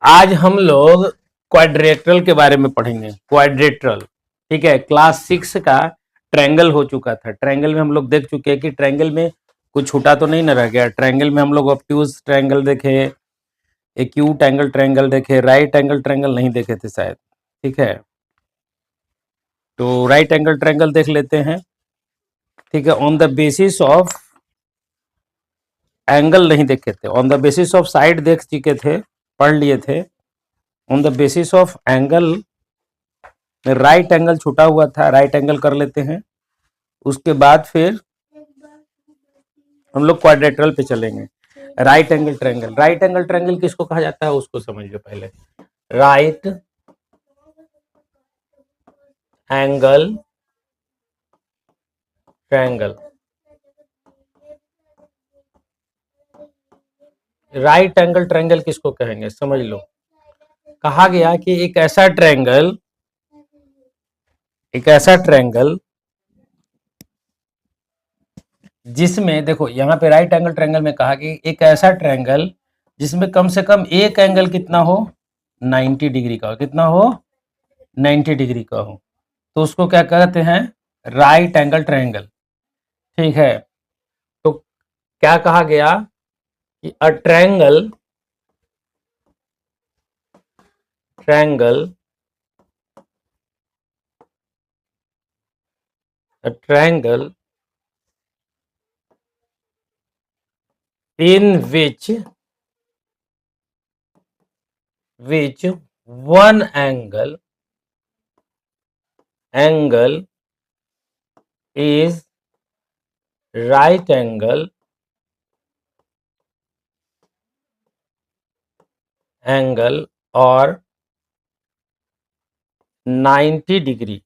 आज हम लोग क्वाड्रेट्रल के बारे में पढ़ेंगे। क्वाड्रेट्रल, ठीक है। क्लास 6 का ट्रायंगल हो चुका था। ट्रायंगल में हम लोग देख चुके हैं कि ट्रायंगल में कुछ छूटा तो नहीं न रह गया। ट्रायंगल में हम लोग ऑब्ट्यूज ट्रायंगल देखे, एक्यूट एंगल ट्रायंगल देखे, राइट एंगल ट्रायंगल नहीं देखे थे शायद, ठीक है। तो राइट एंगल ट्रायंगल देख लेते हैं, ठीक है। On the basis of angle नहीं देखे थे, on the basis of side देख चुके थे, पढ़ लिए थे। On the basis of angle, right angle छूटा हुआ था, राइट एंगल कर लेते हैं। उसके बाद फिर हम लोग क्वाड्रेट्रल पे चलेंगे। Right angle triangle, right angle triangle किसको कहा जाता है उसको समझ लो पहले। Right angle triangle, right angle triangle किसको कहेंगे समझ लो। कहा गया कि एक ऐसा ट्रायंगल जिसमें, देखो यहाँ पे राइट एंगल ट्रायंगल में कहा कि एक ऐसा ट्रायंगल जिसमें कम से कम एक एंगल कितना हो, 90 डिग्री का हो। कितना हो, 90 डिग्री का हो, तो उसको क्या कहते हैं, राइट एंगल ट्रायंगल, ठीक है। तो क्या कहा गया कि a triangle in which one angle is right angle or 90 degree,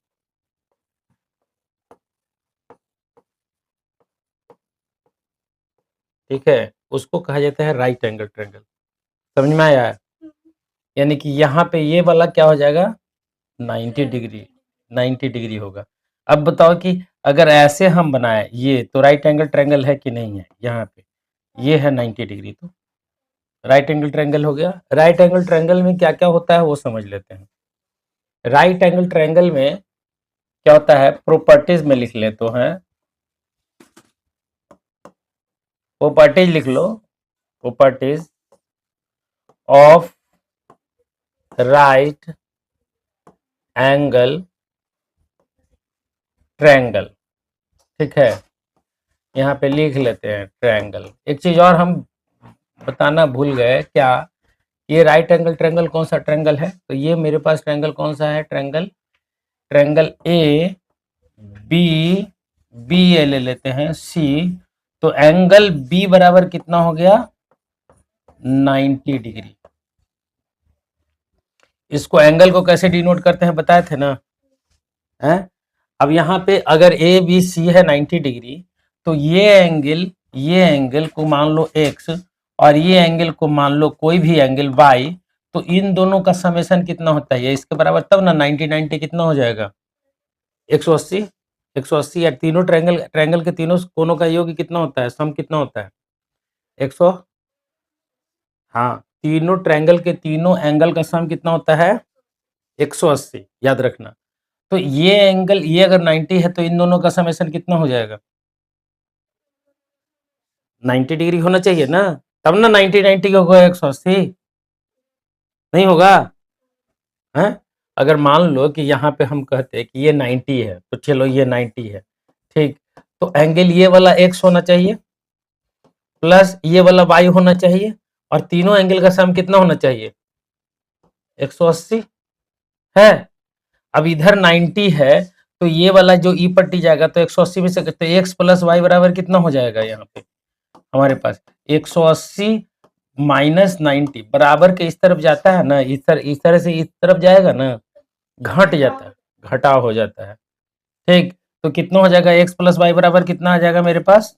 ठीक है, उसको कहा जाता है राइट एंगल ट्रायंगल। समझ में आया है? यानी कि यहाँ पे ये वाला क्या हो जाएगा, 90 डिग्री, 90 डिग्री होगा। अब बताओ कि अगर ऐसे हम बनाए ये, तो राइट एंगल ट्रायंगल है कि नहीं है। यहाँ पे ये है 90 डिग्री, तो राइट एंगल ट्रायंगल हो गया। राइट एंगल ट्रायंगल में क्या क्या होता है वो समझ लेते हैं। राइट एंगल ट्रायंगल में क्या होता है, प्रॉपर्टीज में लिख ले तो हैं, प्रॉपर्टीज लिख लो, properties of right angle triangle, ठीक है। यहाँ पे लिख लेते हैं ट्रायंगल। एक चीज और हम बताना भूल गए, क्या, ये राइट एंगल ट्रायंगल कौन सा ट्रायंगल है, तो ये मेरे पास ट्रायंगल कौन सा है, ट्रायंगल ए बी ए ले लेते हैं, सी। तो एंगल बी बराबर कितना हो गया, 90 डिग्री। इसको एंगल को कैसे डिनोट करते हैं बताए थे ना, है। अब यहाँ पे अगर ए बी सी है 90 डिग्री, तो ये एंगल को मान लो x और ये एंगल को मान लो कोई भी एंगल y, तो इन दोनों का समेशन कितना होता है, इसके बराबर, तब ना 90 90 कितना हो जाएगा, 180। 180 या तीनों ट्रायंगल के तीनों कोनों का योग कितना होता है, सम कितना होता है, 100। हाँ, तीनों ट्रायंगल के तीनों एंगल का सम कितना होता है, 180, याद रखना। तो ये एंगल, ये अगर 90 है तो इन दोनों का समेशन कितना हो जाएगा, 90 डिग्री होना चाहिए ना, तब ना 90 90 का होगा 180, नहीं होगा, है। अगर मान लो कि यहाँ पे हम कहते हैं कि ये 90 है, तो चलो ये 90 है, ठीक। तो एंगल ये वाला x होना चाहिए, प्लस ये वाला y होना चाहिए, और तीनों एंगल का सम कितना होना चाहिए, 180, है। अब इधर 90 है, तो ये वाला जो ई पट्टी जाएगा, तो 180 में से तो x प्लस वाई बराबर कितना हो जाएगा, यहाँ पे हमारे पास 180 माइनस 90 बराबर के इस तरफ जाता है ना, इस तरह से इस तरफ जाएगा ना, घट जाता है, घटाव हो जाता है, ठीक। तो कितना हो जाएगा, x प्लस वाई बराबर कितना आ जाएगा मेरे पास,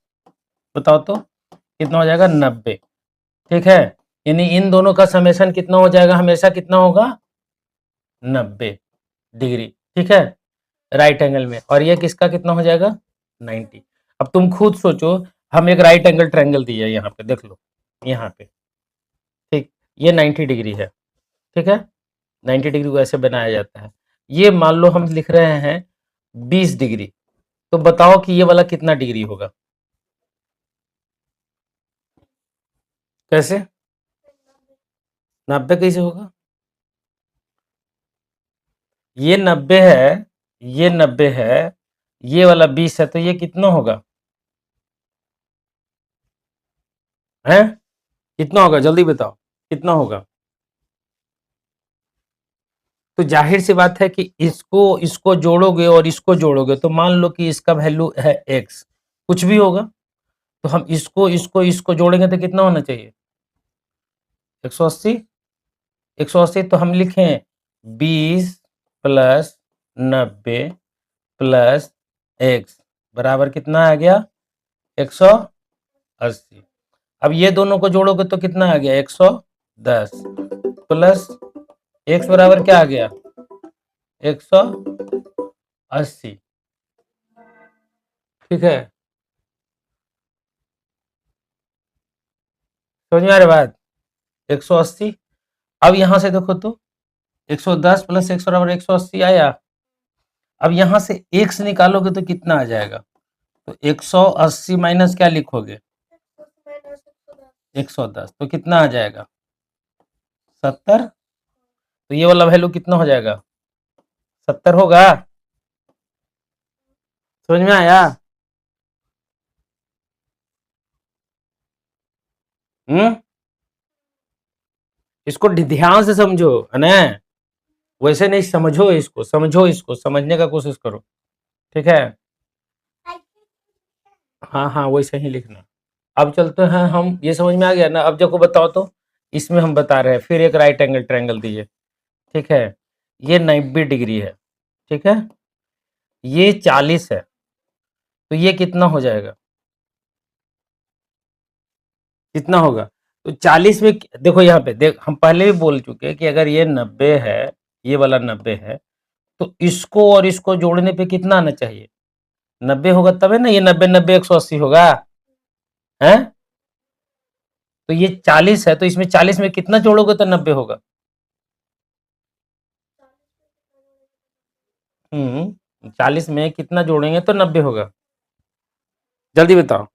बताओ तो कितना हो जाएगा, 90, ठीक है। यानी इन दोनों का समेशन कितना हो जाएगा, हमेशा कितना होगा, 90 डिग्री, ठीक है, राइट एंगल में। और ये किसका कितना हो जाएगा, 90। अब तुम खुद सोचो, हम एक राइट एंगल ट्रायंगल दिया, यहाँ पे देख लो, यहाँ पे, ठीक, ये 90 डिग्री है, ठीक है, 90 डिग्री को ऐसे बनाया जाता है। ये मान लो हम लिख रहे हैं 20 डिग्री, तो बताओ कि ये वाला कितना डिग्री होगा? कैसे? 90 कैसे होगा? ये 90 है, ये 90 है, ये वाला 20 है, तो ये कितना होगा? है, कितना होगा जल्दी बताओ, कितना होगा? तो जाहिर सी बात है कि इसको इसको जोड़ोगे और इसको जोड़ोगे तो मान लो कि इसका वैल्यू है x, कुछ भी होगा। तो हम इसको इसको इसको जोड़ेंगे तो कितना होना चाहिए? 180। 180 तो हम लिखें 20 प्लस 90 प्लस x बराबर कितना आ गया? 180। अब ये दोनों को जोड़ोगे तो कितना आ गया? 110 प्लस x बराबर क्या आ गया? 180। ठीक है, समझ में आ रही बात? 180। अब यहां से देखो तो 110 प्लस x बराबर 180 आया। अब यहां से x निकालोगे तो कितना आ जाएगा? तो 180 माइनस क्या लिखोगे? 110, तो कितना आ जाएगा? 70। तो ये वाला वैल्यू कितना हो जाएगा? 70 होगा। समझ में आया? हम्म, इसको ध्यान से समझो है ना, वैसे नहीं, समझो इसको, समझो इसको, समझने का कोशिश करो। ठीक है, हाँ हाँ वैसे ही लिखना। अब चलते हैं हम, ये समझ में आ गया ना? अब देखो बताओ तो, इसमें हम बता रहे हैं फिर एक राइट एंगल ट्रायंगल दीजिए। ठीक है, ये 90 डिग्री है, ठीक है, ये 40 है, तो ये कितना हो जाएगा? कितना होगा? तो 40 में देखो, यहाँ पे देख, हम पहले भी बोल चुके हैं कि अगर ये 90 है, ये वाला 90 है, तो इसको और इसको जोड़ने पे कितना आना चाहिए? 90 होगा तबे ना, ये 90 90 180 होगा, है? तो ये 40 है, तो इसमें 40 में कितना जोड़ोगे तो 90 होगा? 40 में कितना जोड़ेंगे तो 90 होगा? जल्दी बताओ,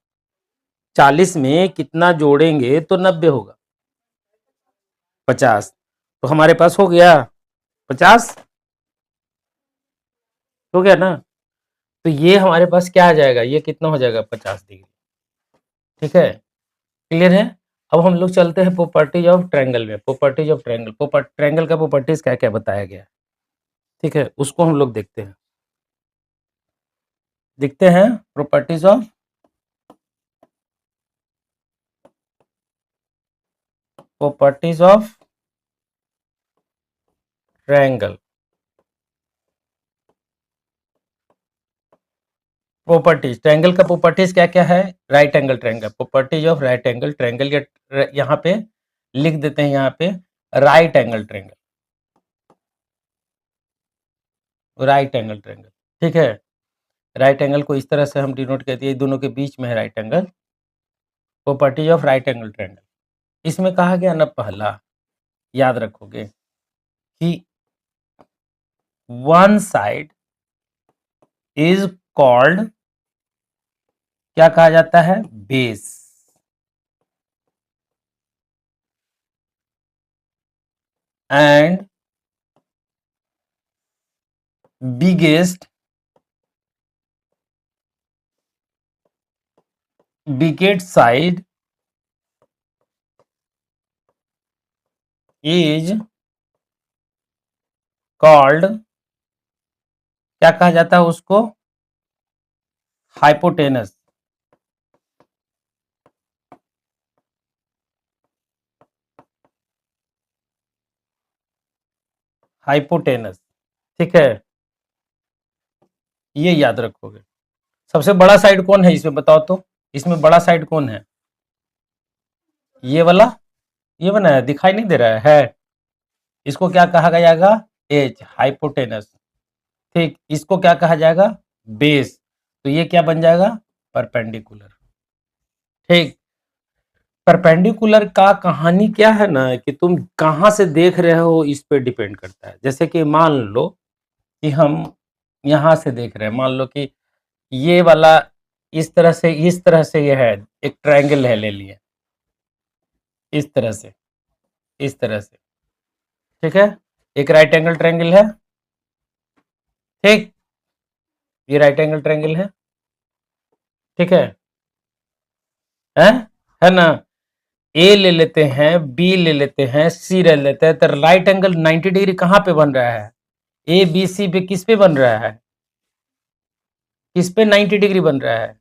40 में कितना जोड़ेंगे तो 90 होगा? 50। तो हमारे पास हो गया 50, हो गया ना? तो ये हमारे पास क्या आ जाएगा? ये कितना हो जाएगा? 50 डिग्री। ठीक है, क्लियर है? अब हम लोग चलते हैं प्रॉपर्टीज ऑफ ट्रायंगल में। प्रॉपर्टीज ऑफ ट्रायंगल, ट्रायंगल का प्रॉपर्टीज क्या क्या बताया गया है, ठीक है, उसको हम लोग देखते हैं। देखते हैं properties of triangle. Properties triangle का प्रॉपर्टीज क्या क्या है? Right angle triangle, properties of right angle triangle, या यहाँ पे लिख देते हैं, यहाँ पे right angle triangle, right angle triangle. ठीक है, राइट एंगल को इस तरह से हम डिनोट करते हैं, दोनों के बीच में है right angle. Properties of right angle triangle, इसमें कहा गया ना, पहला याद रखोगे कि वन साइड इज कॉल्ड, क्या कहा जाता है? Base. And biggest side is called, क्या कहा जाता है उसको? हाइपोटेनस। हाइपोटेनस, ठीक है, ये याद रखोगे। सबसे बड़ा साइड कौन है इसमें बताओ तो? इसमें बड़ा साइड कौन है? ये वाला, ये बना है, दिखाई नहीं दे रहा है? इसको क्या कहा जाएगा? As, hypotenuse. ठीक, इसको क्या कहा जाएगा? बेस। तो ये क्या बन जाएगा? परपेंडिकुलर। ठीक, परपेंडिकुलर का कहानी क्या है ना कि तुम कहां से देख रहे हो इस पे डिपेंड करता है। जैसे कि मान लो कि हम यहां से देख रहे हैं, मान लो कि ये वाला इस तरह से ये है, एक ट्रायंगल है ले लिए, इस तरह से, इस तरह से, ठीक है, एक राइट एंगल ट्रायंगल है, ठीक, ये राइट एंगल ट्रायंगल है, ठीक है, है ना। ए ले लेते हैं, बी ले लेते हैं, सी ले लेते हैं, तो राइट एंगल 90 डिग्री कहां पे बन रहा है? ए बी सी पे किस पे बन रहा है? किस पे 90 डिग्री बन रहा है?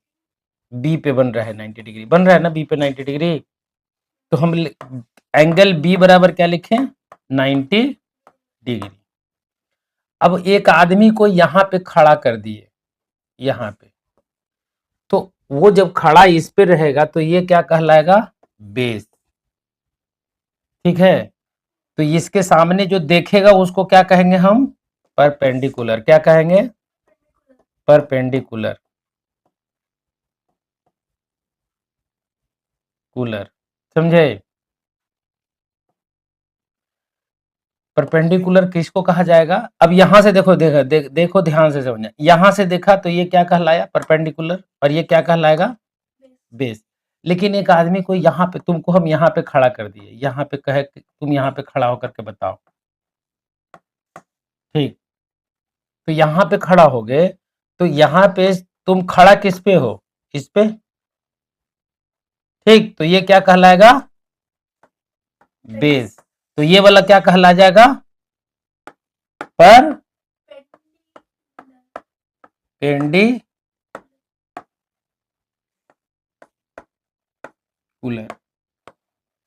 बी पे बन रहा है, 90 डिग्री बन रहा है ना, बी पे 90 डिग्री। तो हम एंगल बी बराबर क्या लिखें? 90 डिग्री। अब एक आदमी को यहां पे खड़ा कर दिए, यहां पे, तो वो जब खड़ा इस पे रहेगा तो ये क्या कहलाएगा? बेस, ठीक है। तो इसके सामने जो देखेगा उसको क्या कहेंगे हम? परपेंडिकुलर। क्या कहेंगे? परपेंडिकुलर, कूलर, समझे? परपेंडिकुलर किसको कहा जाएगा? अब यहां से देखो, देखो ध्यान से समझना, यहां से देखा तो ये क्या कहलाया? परपेंडिकुलर। और ये क्या कहलाएगा? बेस। लेकिन एक आदमी को यहाँ पे, तुमको हम यहाँ पे खड़ा कर दिए, यहाँ पे कहे कि तुम यहाँ पे खड़ा होकर के बताओ, ठीक, तो यहाँ पे खड़ा हो गए, तो यहाँ पे तुम खड़ा किस पे हो? इस पे, ठीक, तो ये क्या कहलाएगा? बेस। तो ये वाला क्या कहला जाएगा? पर पेंडिकुलर।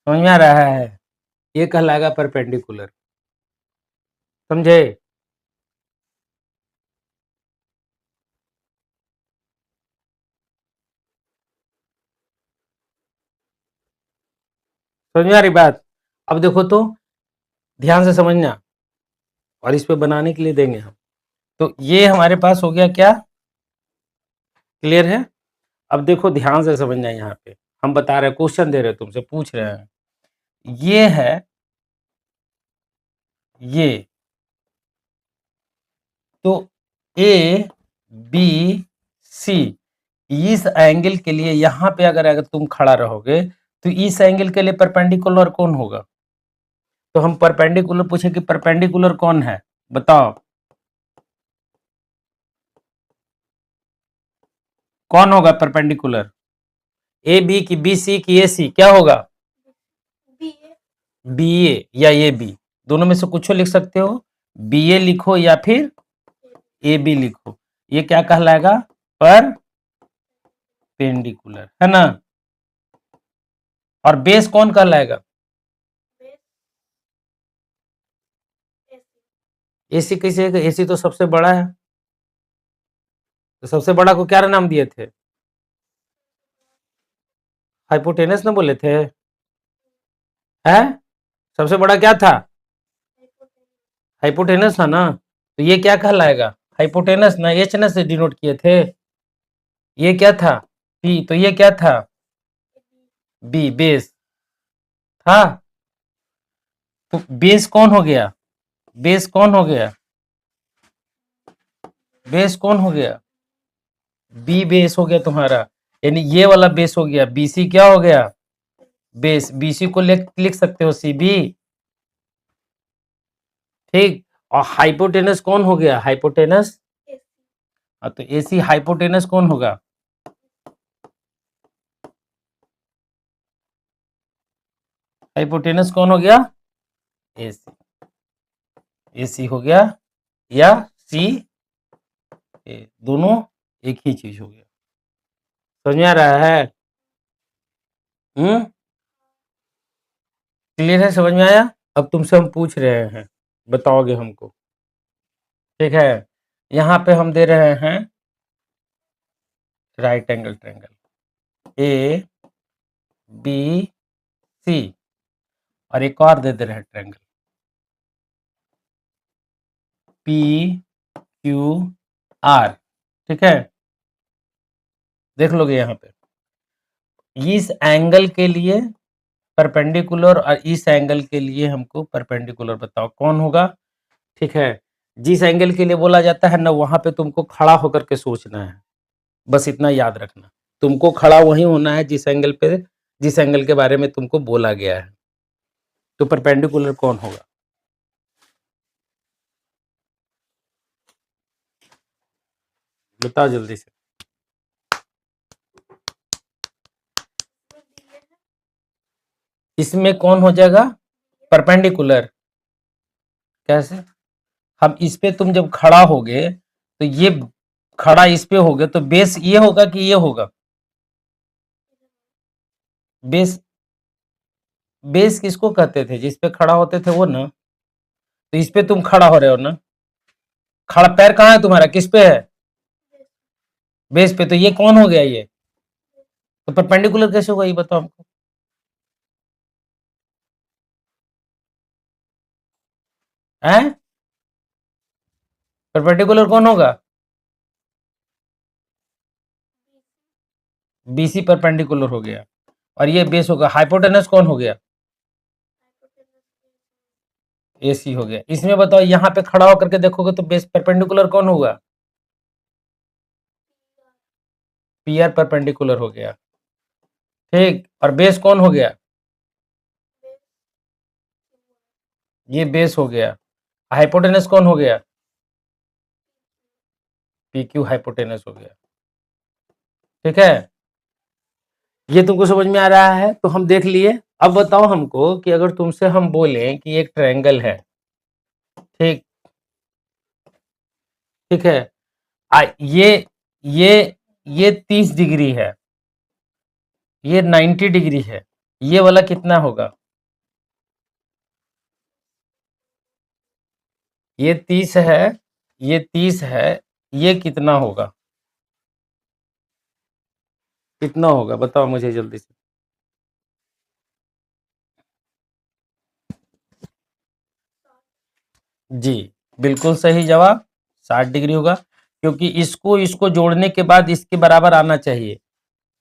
समझ में आ रहा है? ये कहलाएगा परपेंडिकुलर, समझे? समझ में आ रही बात? अब देखो तो, ध्यान से समझना, और इस पे बनाने के लिए देंगे हम। तो ये हमारे पास हो गया क्या? क्लियर है? अब देखो ध्यान से समझना, यहाँ पे हम बता रहे हैं, क्वेश्चन दे रहे हैं, तुमसे पूछ रहे हैं, ये है, ये, तो ए बी सी, इस एंगल के लिए यहाँ पे अगर तुम खड़ा रहोगे तो इस एंगल के लिए परपेंडिकुलर कौन होगा? तो हम परपेंडिकुलर पूछे कि परपेंडिकुलर कौन है, बताओ कौन होगा परपेंडिकुलर? ए बी की, बी सी की, ए सी, क्या होगा? बी ए या ए बी, दोनों में से कुछ लिख सकते हो, बी ए लिखो या फिर ए बी लिखो, ये क्या कहलाएगा? परपेंडिकुलर, है ना। और बेस कौन कहलाएगा? एसी कैसे? एसी तो सबसे बड़ा है, तो सबसे बड़ा को क्या नाम दिए थे? हाइपोटेनस ना बोले थे? है, सबसे बड़ा क्या था? हाइपोटेनस था ना। तो ये क्या कहलाएगा? हाइपोटेनस ना, एच ना से डिनोट किए थे। ये क्या था? पी, तो ये क्या था? बी, बेस था। तो बेस कौन हो गया? बेस कौन हो गया? बेस कौन हो गया? बी बेस हो गया तुम्हारा, यानी ये वाला बेस हो गया, बीसी क्या हो गया? बेस। बीसी को लिख सकते हो सी बी, ठीक। और हाइपोटेनस कौन हो गया? हाइपोटेनस, तो एसी हाइपोटेनस कौन होगा? हाइपोटेनस कौन हो गया? एसी, एसी हो गया, या सी ए, दोनों एक ही चीज हो गया। समझ में आ रहा है? क्लियर है? समझ में आया? अब तुमसे हम पूछ रहे हैं, बताओगे हमको, ठीक है। यहाँ पे हम दे रहे हैं right angle triangle A B C, और एक और दे रहे हैं ट्रायंगल पी क्यू आर, ठीक है। देख लोगे यहाँ पे, इस एंगल के लिए परपेंडिकुलर और इस एंगल के लिए हमको परपेंडिकुलर बताओ कौन होगा। ठीक है, जिस एंगल के लिए बोला जाता है ना वहां पे तुमको खड़ा होकर के सोचना है, बस इतना याद रखना। तुमको खड़ा वहीं होना है जिस एंगल पे, जिस एंगल के बारे में तुमको बोला गया है। तो परपेंडिकुलर कौन होगा? बताओ जल्दी से। इसमें कौन हो जाएगा परपेंडिकुलर? कैसे? हम इस पे तुम जब खड़ा होगे तो ये खड़ा इस पे होगे तो बेस ये होगा कि ये होगा? बेस, बेस किसको कहते थे? जिस पे खड़ा होते थे वो ना। तो इस पे तुम खड़ा हो रहे हो ना, खड़ा पैर कहाँ है तुम्हारा, किस पे है? बेस पे। तो ये कौन हो गया ये? तो परपेंडिकुलर कैसे होगा ये बताओ हमको। हैं? परपेंडिकुलर कौन होगा? बीसी परपेंडिकुलर हो गया और ये बेस होगा। हाइपोटेनस कौन हो गया? एसी हो गया। इसमें बताओ यहाँ पे खड़ा होकर के देखोगे तो बेस परपेंडिकुलर कौन होगा? पीआर परपेंडिकुलर हो गया। ठीक, और बेस कौन हो गया? ये बेस हो गया। हाइपोटेनस कौन हो गया? पी क्यू हाइपोटेनस हो गया। ठीक है, ये तुमको समझ में आ रहा है? तो हम देख लिए। अब बताओ हमको कि अगर तुमसे हम बोलें कि एक ट्रायंगल है, ठीक, ठीक है, ये ये ये 30 डिग्री है, ये 90 डिग्री है, ये वाला कितना होगा? ये 30 है, ये 30 है, ये कितना होगा? कितना होगा बताओ मुझे जल्दी से। जी, बिल्कुल सही जवाब, 60 डिग्री होगा, क्योंकि इसको इसको जोड़ने के बाद इसके बराबर आना चाहिए।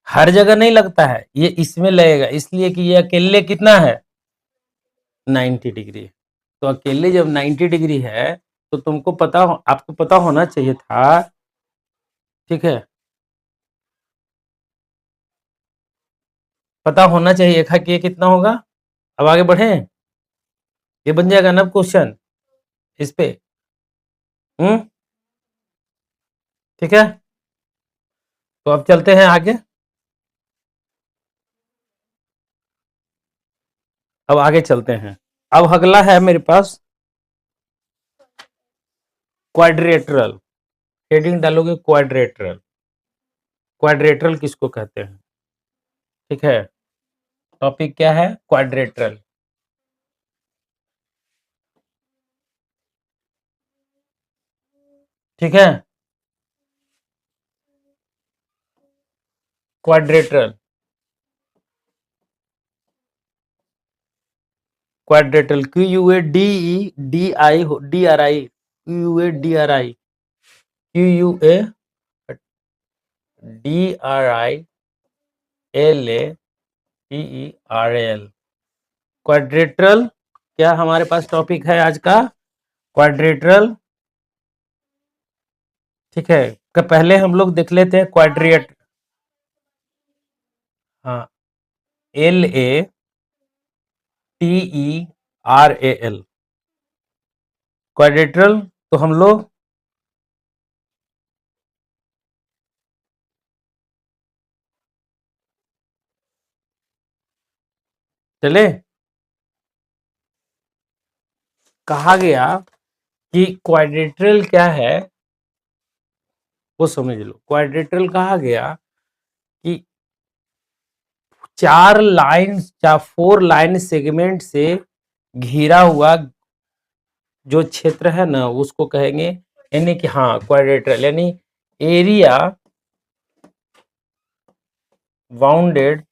हर जगह नहीं लगता है, ये इसमें लगेगा, इसलिए कि ये अकेले कितना है? 90 डिग्री। तो अकेले जब 90 डिग्री है तो तुमको पता हो, आपको पता होना चाहिए था। ठीक है, पता होना चाहिए था कि ये कितना होगा। अब आगे बढ़े, ये बन जाएगा ना क्वेश्चन इस पे। हम्म, ठीक है, तो अब चलते हैं आगे। अब आगे चलते हैं। अब अगला है मेरे पास क्वाड्रेटरल। हेडिंग डालोगे क्वाड्रेटरल। क्वाड्रेटरल किसको कहते हैं? ठीक है, टॉपिक क्या है? क्वाड्रेटरल। ठीक है, quadrilateral. Quadrilateral, Q U A D E D I D R I, Q U A D R I, Q U A D R I L A T E R L. Quadrilateral क्या हमारे पास topic है आज का? Quadrilateral. ठीक है, पहले हम लोग देख लेते हैं क्वाड्रेट। हाँ, L A T E R A L, quadrilateral. तो हम लोग चले, कहा गया कि क्वाड्रेटरल क्या है वो समझ लो। क्वाड्रेटरल कहा गया कि चार लाइन या 4 लाइन सेगमेंट से घिरा हुआ जो क्षेत्र है ना उसको कहेंगे, यानी कि हाँ क्वाड्रेटरल, यानी area bounded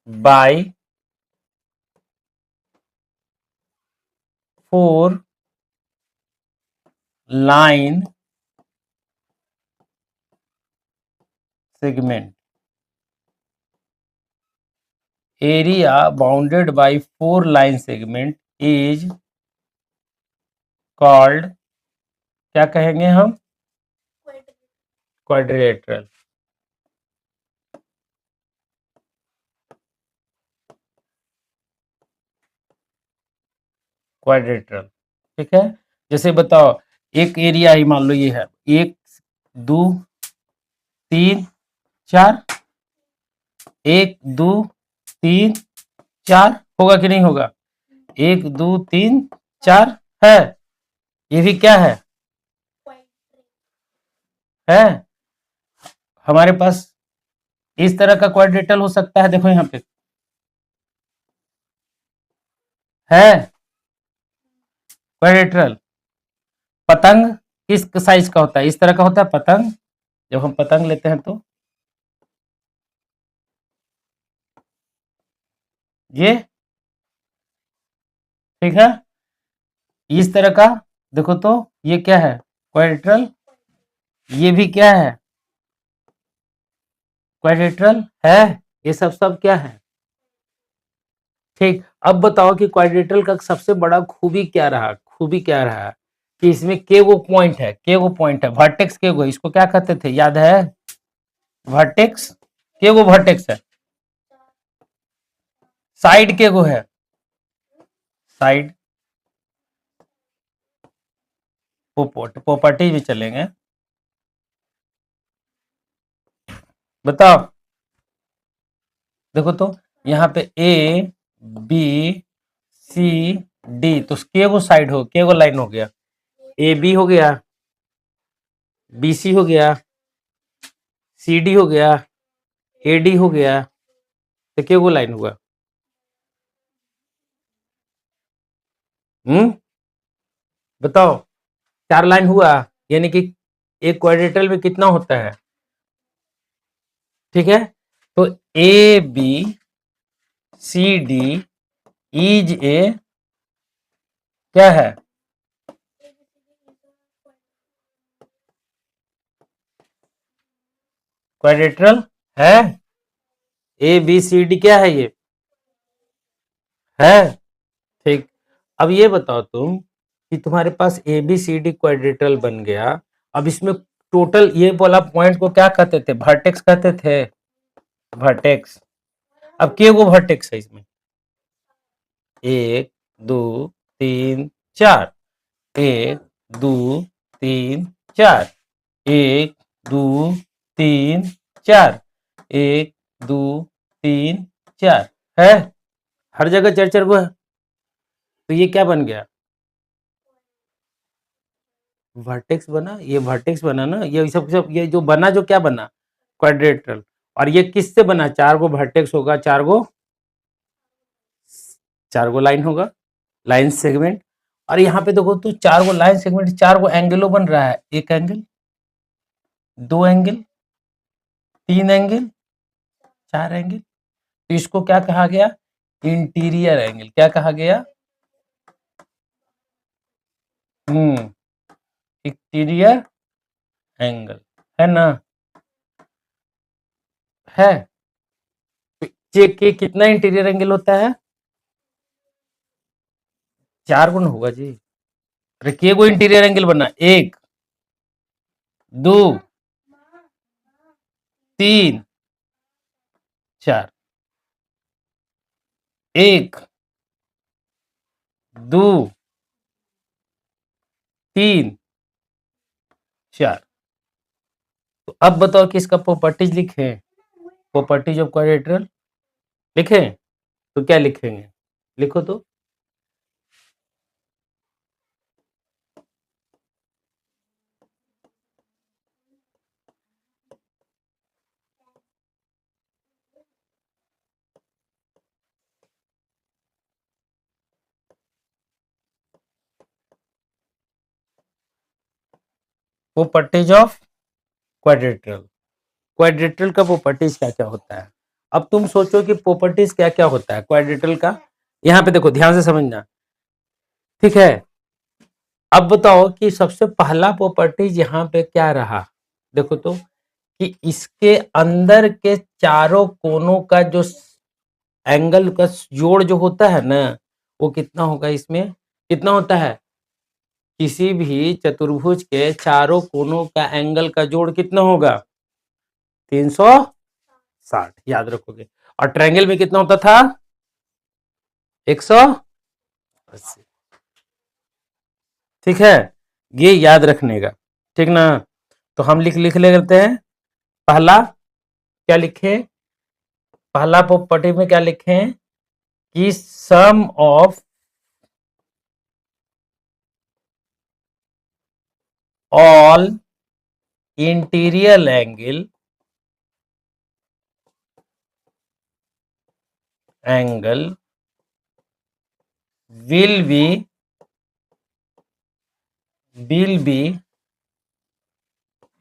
by 4 line segment. Area bounded by 4 line segment is called, क्या कहेंगे हम? क्वाड्रिलेटरल। क्वाड्रिलेटरल, ठीक है। जैसे बताओ, एक एरिया ही मान लो ये है, 1 2 3 4, 1 2 3 4, होगा कि नहीं होगा? 1 2 3 4 है। ये भी क्या है? हमारे पास इस तरह का क्वाड्रेटल हो सकता है, देखो यहाँ पे है क्वाड्रेटरल। पतंग किस साइज का होता है? इस तरह का होता है पतंग। जब हम पतंग लेते हैं तो ये, ठीक है, इस तरह का। देखो तो ये क्या है? क्वाड्रेटरल। ये भी क्या है? क्वाड्रेटरल है। ये सब क्या है? ठीक। अब बताओ कि क्वाड्रेटरल का सबसे बड़ा खूबी क्या रहा? खूबी क्या रहा कि इसमें के वो पॉइंट है, के वो पॉइंट है, वर्टेक्स के वो, इसको क्या कहते थे, याद है? वर्टेक्स। के वो वर्टेक्स है, साइड के वो है, साइड। प्रॉपर्टी भी चलेंगे। बताओ, देखो तो यहाँ पे ए बी सी डी, तो के वो साइड हो, के वो लाइन हो गया। ए बी हो गया, बी सी हो गया, सी डी हो गया, ए डी हो गया, तो के वो लाइन हुआ। बताओ, 4 लाइन हुआ, यानी कि एक क्वाड्रेटल में कितना होता है? ठीक है, तो A B C D is a, क्या है? क्वाड्रेटरल है। ए बी सी डी क्या है? ये है। ठीक। अब ये बताओ तुम कि तुम्हारे पास A B C D quadrilateral बन गया। अब इसमें टोटल ये वाला पॉइंट को क्या कहते थे? वर्टेक्स कहते थे, वर्टेक्स। अब के वो वर्टेक्स है इसमें? 1 2 3 4, 1 2 3 4, 1 2 3 4, 1 2 3 4, है। हर जगह चार चार वो है, तो ये क्या बन गया? वर्टेक्स बना। ये वर्टेक्स बना ना, ये सब ये जो बना, जो क्या बना? क्वाड्रेटरल। और ये किससे बना? 4 गो वर्टेक्स होगा, 4 गो लाइन होगा, लाइन सेगमेंट। और यहाँ पे देखो तो 4 गो लाइन सेगमेंट, 4 गो एंगलों बन रहा है। एक एंगल, 2 एंगल, 3 एंगल, 4 एंगल। तो इसको क्या कहा गया? Interior angle. क्या कहा गया? इंटीरियर एंगल, है ना? है। चेक के कितना इंटीरियर एंगल होता है? 4 गुना होगा जी। अरे के को इंटीरियर एंगल बना, 1 2 3 4, 1 2 3 4। तो अब बताओ कि इसका प्रॉपर्टीज लिखे, प्रॉपर्टीज ऑफ क्वाड्रेटरल लिखें, तो क्या लिखेंगे? लिखो तो। Properties of quadrilateral. क्वाड्रेटरल का प्रॉपर्टीज क्या क्या होता है? अब तुम सोचो कि प्रॉपर्टीज क्या क्या होता है क्वाड्रेटरल का। यहाँ पे देखो, ध्यान से समझना, ठीक है। अब बताओ कि सबसे पहला प्रॉपर्टीज यहाँ पे क्या रहा? देखो तो कि इसके अंदर के चारों कोनों का जो एंगल का जोड़ जो होता है ना, वो कितना होगा इसमें? कितना होता है? किसी भी चतुर्भुज के चारों कोनों का एंगल का जोड़ कितना होगा? 360, याद रखोगे। और ट्रायंगल में कितना होता था? 180। ठीक है, ये याद रखने का, ठीक ना? तो हम लिख लेते हैं। पहला क्या लिखे? पहला प्रॉपर्टी में क्या लिखें कि sum of all interior angle will be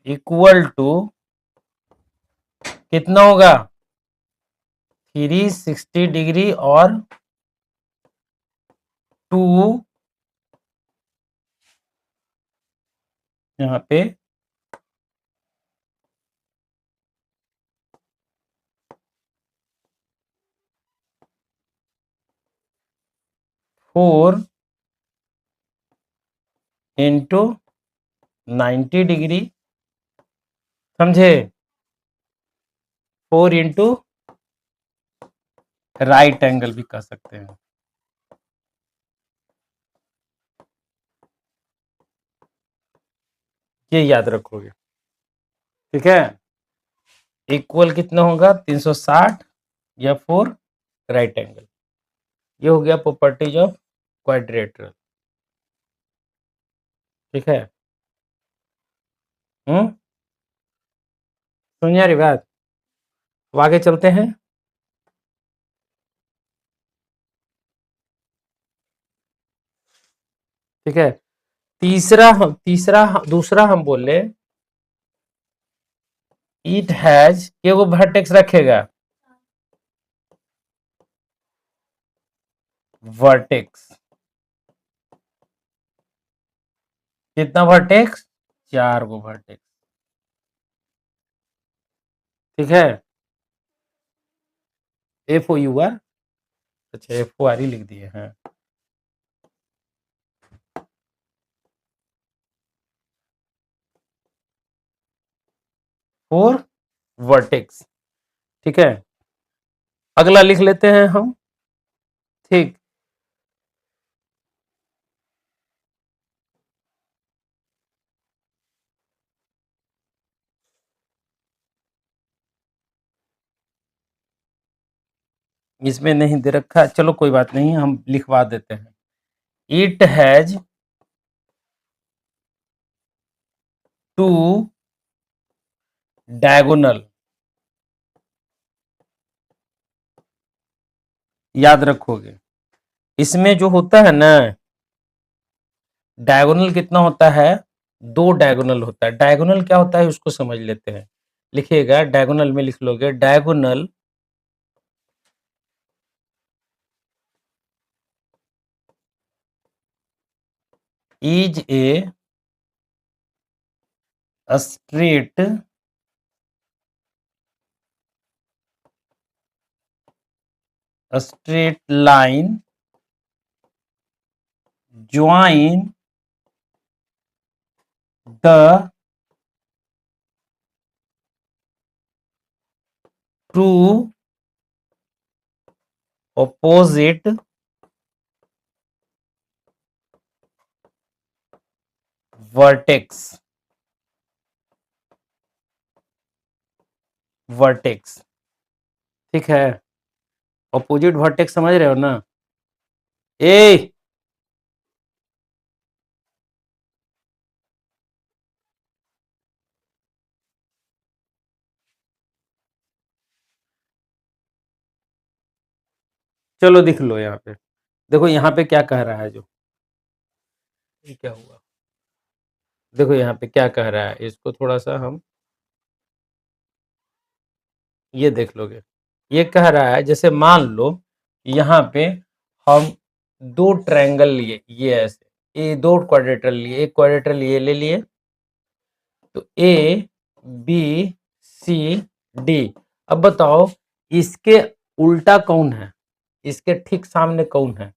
equal to कितना होगा? 360 डिग्री और 2 यहाँ पे 4 इंटू 90 डिग्री, समझे? 4 इंटू राइट एंगल भी कह सकते हैं। ये याद रखोगे, ठीक है? इक्वल कितना होगा? 360 या 4 राइट एंगल। ये हो गया प्रॉपर्टीज ऑफ क्वाड्रेटरल, ठीक है? सुनिए रही बात, तो आगे चलते हैं। ठीक है, दूसरा हम बोले इट हैज, ये वो वर्टेक्स रखेगा, वर्टेक्स। कितना वर्टेक्स? 4 गो वर्टेक्स, ठीक है? FOUR, अच्छा FOR ही लिख दिए हैं। फोर वर्टेक्स, ठीक है? अगला लिख लेते हैं हम, ठीक। इसमें नहीं दे रखा, चलो कोई बात नहीं, हम लिखवा देते हैं। इट हैज 2 डायगोनल, याद रखोगे। इसमें जो होता है ना, डायगोनल कितना होता है? 2 डायगोनल होता है। डायगोनल क्या होता है उसको समझ लेते हैं। लिखिएगा, डायगोनल में लिख लोगे, diagonal is a straight line join the two opposite vertex, ठीक है? अपोजिट वर्टेक्स समझ रहे हो ना? ए चलो दिख लो, यहाँ पे देखो, यहाँ पे क्या कह रहा है, जो ये क्या हुआ, देखो यहाँ पे क्या कह रहा है, इसको थोड़ा सा हम ये देख लोगे। ये कह रहा है, जैसे मान लो यहाँ पे हम 2 ट्रायंगल लिए, ये ऐसे, ये 2 क्वाड्रेटर लिए, एक क्वाड्रेटर लिए ले लिए, तो A B C D। अब बताओ इसके उल्टा कौन है, इसके ठीक सामने कौन है,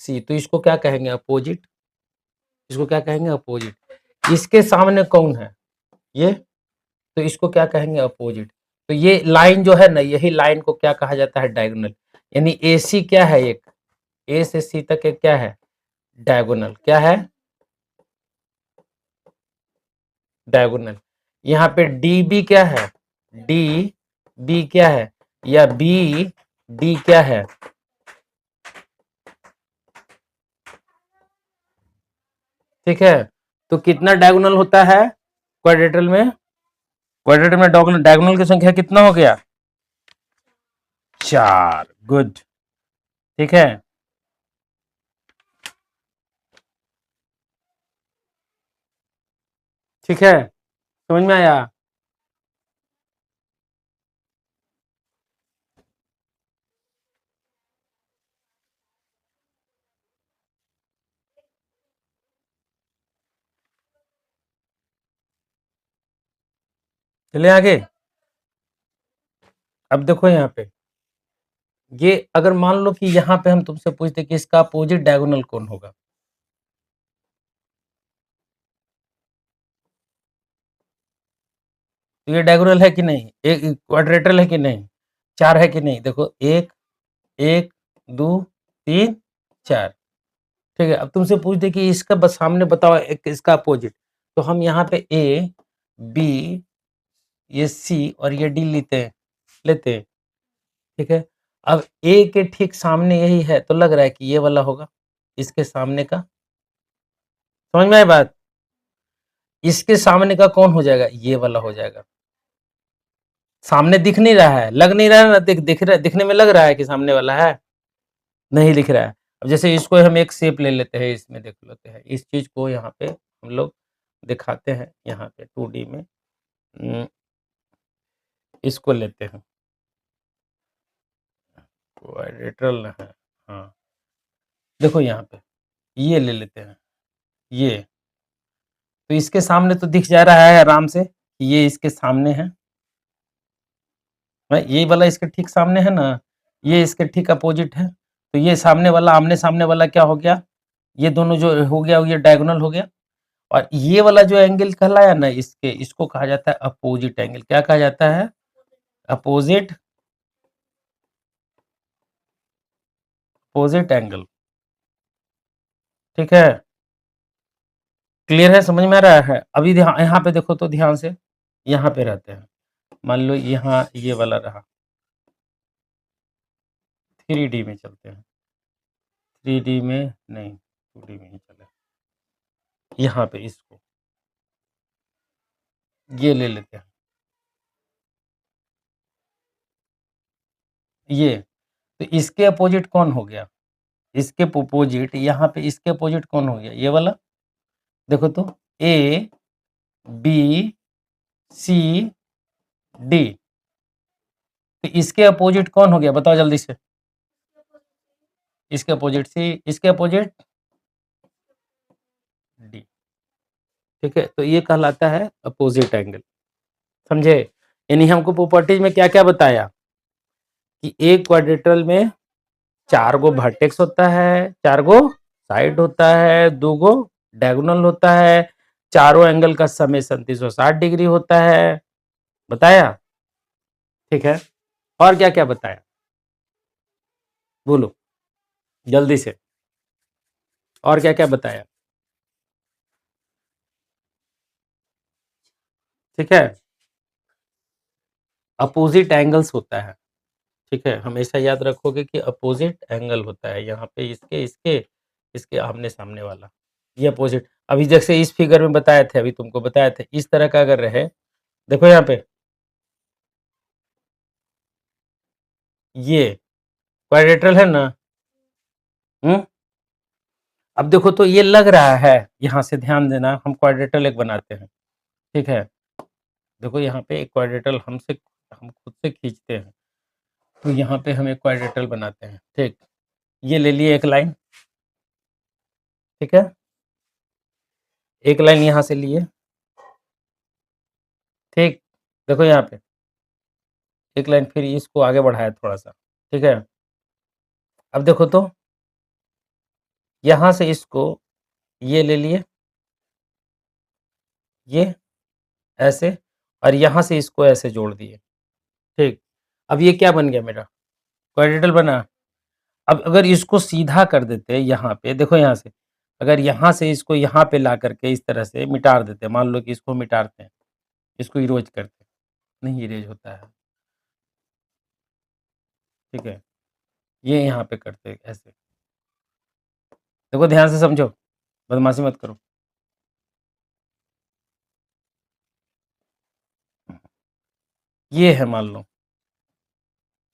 सी, तो इसको क्या कहेंगे, अपोजिट, इसको क्या कहेंगे, अपोजिट। इसके सामने कौन है, ये, तो इसको क्या कहेंगे, अपोजिट। तो ये लाइन जो है ना, यही लाइन को क्या कहा जाता है, डायगोनल। यानी ए सी क्या है, एक ए से सी तक एक क्या है, डायगोनल, क्या है, डायगोनल। यहाँ पे डी बी क्या है, डी बी क्या है, या बी डी क्या है, ठीक है। तो कितना डायगोनल होता है क्वाड्रेटरल में, क्वाड्रेटर में डायगोनल की संख्या कितना हो गया, 4, गुड, ठीक है। ठीक है, समझ में आया। चलिए आगे। अब देखो यहाँ पे, ये अगर मान लो कि यहाँ पे हम तुमसे पूछते कि इसका अपोजिट डायगोनल कौन होगा, तो ये डायगोनल है कि नहीं, एक क्वाड्रेटरल है कि नहीं, 4 है कि नहीं, देखो 1 1 2 3 4, ठीक है। अब तुमसे पूछ दे कि इसका बस सामने बताओ एक इसका अपोजिट, तो हम यहाँ पे ए बी, ये सी और ये डी लेते हैं, ठीक है। अब ए के ठीक सामने यही है, तो लग रहा है कि ये वाला होगा, इसके सामने का, समझ में आई बात, इसके सामने का कौन हो जाएगा, ये वाला हो जाएगा। सामने दिख नहीं रहा है, लग नहीं रहा है ना, दिख रहा है, दिखने में लग रहा है कि सामने वाला है, नहीं दिख रहा है। अब जैसे इसको हम एक शेप ले लेते हैं, इसमें देख लेते हैं, इस चीज को यहाँ पे हम लोग दिखाते हैं, यहाँ पे 2D में, इसको लेते हैं, क्वाड्रेटरल है, हाँ, देखो यहाँ पे ये ले लेते हैं, ये, तो इसके सामने तो दिख जा रहा है आराम से कि ये इसके सामने है, ये वाला इसके ठीक सामने है ना, ये इसके ठीक अपोजिट है, तो ये सामने वाला, आमने सामने वाला क्या हो गया, ये दोनों जो हो गया ये डायगोनल हो गया। और ये वाला जो एंगल कहलाया ना, इसके, इसको कहा जाता है अपोजिट एंगल, क्या कहा जाता है, अपोजिट, अपोजिट एंगल, ठीक है। क्लियर है, समझ में आ रहा है। अभी यहाँ पे देखो तो ध्यान से, यहाँ पे रहते हैं, मान लो यहाँ ये वाला रहा, 3D में चलते हैं, 3D में नहीं, 2D में ही चले, यहाँ पे इसको ये ले लेते हैं, ये, तो इसके अपोजिट कौन हो गया, इसके अपोजिट, यहाँ पे इसके अपोजिट कौन हो गया, ये वाला, देखो तो ए बी सी डी, तो इसके अपोजिट कौन हो गया, बताओ जल्दी से, इसके अपोजिट सी, इसके अपोजिट डी, ठीक है। तो ये कहलाता है अपोजिट एंगल, समझे। यानी हमको प्रॉपर्टीज में क्या क्या बताया कि एक क्वाड्रेटरल में 4 गो वर्टेक्स होता है, 4 गो साइड होता है, 2 गो डायगोनल होता है, चारों एंगल का समेशन 360 डिग्री होता है, बताया, ठीक है। और क्या क्या बताया, बोलो जल्दी से, और क्या क्या बताया, ठीक है। अपोजिट एंगल्स होता है, ठीक है, हमेशा याद रखोगे कि अपोजिट एंगल होता है, यहाँ पे इसके इसके इसके आमने सामने वाला, ये अपोजिट। अभी जैसे इस फिगर में बताए थे, अभी तुमको बताए थे, इस तरह का अगर रहे, देखो यहाँ पे ये क्वाड्रेटरल है ना, हम्म, अब देखो तो ये लग रहा है, यहाँ से ध्यान देना, हम क्वाड्रेटरल एक बनाते हैं, ठीक है। देखो यहाँ पे एक क्वाड्रेटरल हम खुद से खींचते हैं, तो यहाँ पे हम एक क्वाड्रेटरल बनाते हैं, ठीक। ये ले लिए एक लाइन, ठीक है, एक लाइन यहाँ से लिए, ठीक। देखो यहाँ पे एक लाइन, फिर इसको आगे बढ़ाया थोड़ा सा, ठीक है? अब देखो तो, यहाँ से इसको ये ले लिए, ये ऐसे, और यहाँ से इसको ऐसे जोड़ दिए, ठीक। अब ये क्या बन गया मेरा? क्वाड्रेटल बना। अब अगर इसको सीधा कर देते यहाँ पे, देखो यहाँ से, अगर यहाँ से इसको यहाँ पे ला करके इस तरह से मिटा देते, मान लो कि इसको मिटाते हैं, इसको इरेज़ करते हैं, नहीं इरेज़ होता है, ठीक है? ये यहाँ पे करते हैं ऐसे। देखो ध्यान से समझो, बदमाशी मत करो। ये है मान लो,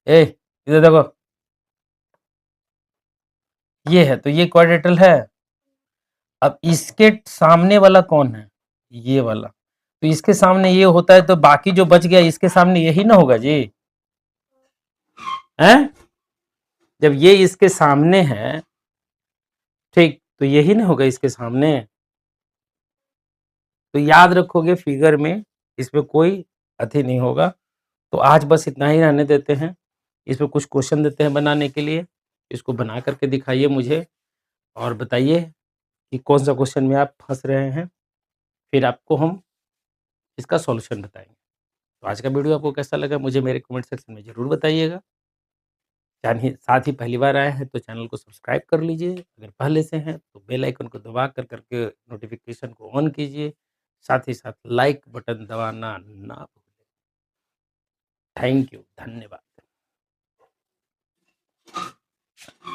ए इधर देखो, ये है, तो ये क्वाड्रेटल है। अब इसके सामने वाला कौन है? ये वाला। तो इसके सामने ये होता है तो बाकी जो बच गया इसके सामने यही ना होगा जी, हैं? जब ये इसके सामने है, ठीक, तो यही ना होगा इसके सामने। तो याद रखोगे फिगर में इसमें कोई अति नहीं होगा। तो आज बस इतना ही रहने देते हैं। इसमें कुछ क्वेश्चन देते हैं बनाने के लिए, इसको बना करके दिखाइए मुझे और बताइए कि कौन-सा क्वेश्चन में आप फँस रहे हैं, फिर आपको हम इसका सॉल्यूशन बताएँगे। तो आज का वीडियो आपको कैसा लगा मुझे मेरे कमेंट सेक्शन में ज़रूर बताइएगा। जानिए साथ ही पहली बार आए हैं तो चैनल को सब्सक्राइब कर लीजिए, अगर पहले से हैं तो बेल आइकन को दबा कर करके नोटिफ़िकेशन को ऑन कीजिए, साथ ही साथ लाइक बटन दबाना ना भूलें। थैंक यू, धन्यवाद।